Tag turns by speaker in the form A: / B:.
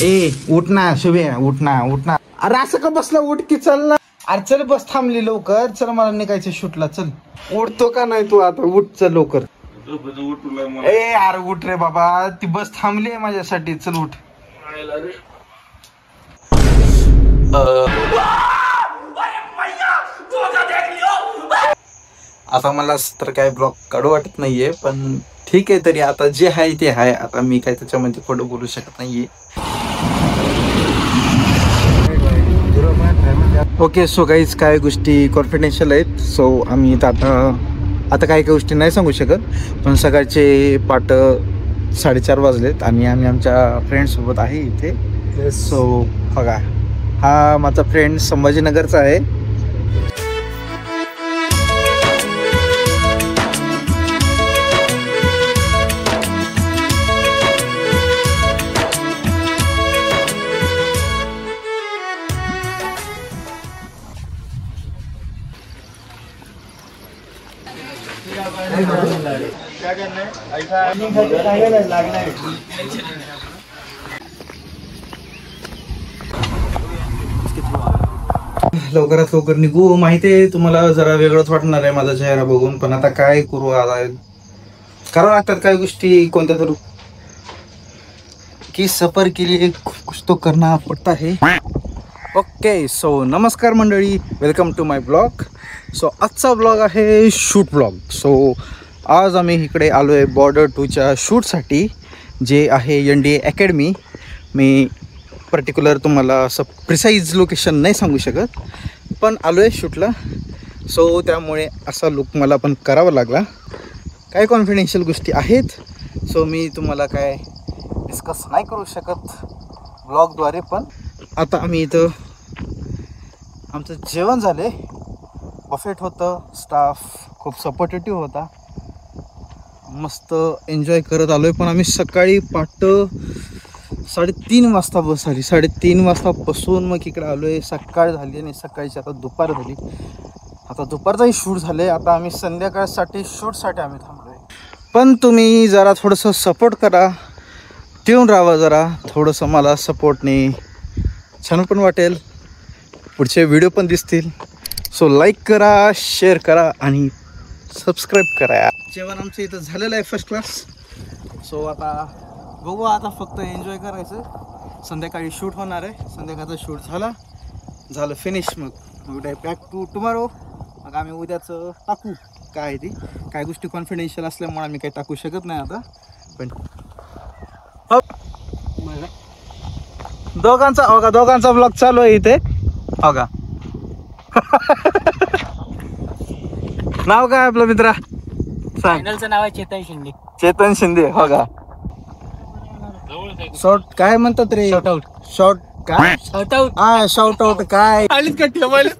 A: ए उठ ना शुभे, उठ ना उठ ना. अरे असं का बसला, उठ की चल ना. अरे चल बस थांबली लवकर, चल मला निघायचं शूटला. चल उठतो का नाही तू आता, उठ चल लवकर. ए अरे उठ रे बाबा, ती बस थांबली आहे माझ्यासाठी. चल उठ. आता मला तर काय ब्लॉग काढू वाटत नाहीये, पण ठीक आहे. तरी आता जे आहे ते आहे. आता मी काय त्याच्यामध्ये खोटं बोलू शकत नाहीये. ओके सो गाईज, काय गोष्टी कॉन्फिडेन्शियल आहेत. सो आम्ही आता काही गोष्टी नाही सांगू शकत. पण सकाळचे 4:30 वाजलेत आणि आम्ही आमच्या फ्रेंडसोबत आहे इथे. सो बघा, हा माझा फ्रेंड संभाजीनगरचा आहे. लवकरात लवकर निघू. माहिती आहे तुम्हाला जरा वेगळंच वाटणार आहे माझा चेहरा बघून, पण आता काय करू. आता करावं लागतात काही गोष्टी, कोणत्या तर की सफर के लिए कुछ तो करना पडता है. ओके सो नमस्कार मंडळी, welcome to my vlog. So आजचा ब्लॉग आहे शूट ब्लॉग. सो आज आम्ही इकडे आलो आहे बॉर्डर 2च्या शूटसाठी, जे आहे NDA अकॅडमी. मी पर्टिक्युलर तुम्हाला असं प्रिसाईज लोकेशन नाही सांगू शकत, पण आलो आहे शूटला. सो त्यामुळे असा लुक मला पण करावा लागला. काही कॉन्फिडेन्शियल गोष्टी आहेत, सो मी तुम्हाला काय डिस्कस नाही करू शकत ब्लॉगद्वारे. पण आता आम्ही इथं आमचं जेवण झाले, परफेक्ट होतं. स्टाफ खूप सपोर्टेटिव्ह होता, मस्त एन्जॉय करत आलो आहे. पण आम्ही सकाळी 3:30 वाजता बस आली. 3:30 वाजतापासून मग इकडे आलो आहे. सकाळ झाली आणि सकाळची आता दुपार झाली. आता दुपारचाही शूट झालं आहे. आता आम्ही संध्याकाळसाठी शूटसाठी आम्ही थांबलो आहे. पण तुम्ही जरा थोडंसं सपोर्ट करा, ट्यून राहा जरा. थोडंसं मला सपोर्टने छान पण वाटेल, पुढचे व्हिडिओ पण दिसतील. सो लाईक करा, शेअर करा आणि सबस्क्राईब करा. जेवण आमचं इथं झालेलं आहे फर्स्ट क्लास. सो आता बघू, आता फक्त एन्जॉय करायचं. संध्याकाळी शूट होणार आहे. संध्याकाळचा शूट झालं फिनिश. मग बॅक टू टुमारो. मग आम्ही उद्याचं टाकू काय आहे ती. काय गोष्टी कॉन्फिडेन्शियल असल्यामुळे आम्ही काही टाकू शकत नाही आता. पण दोघांचा ब्लॉग चालू आहे इथे. हो का नाव काय आपलं मित्रा?
B: चॅनलचं नाव आहे चेतन शिंदे.
A: चेतन शिंदे. हो का. शॉर्ट काय म्हणतात रे? शॉर्ट काय?
B: Short out.
A: हा शॉर्ट आउट काय?
B: आलीच का ठेवायला.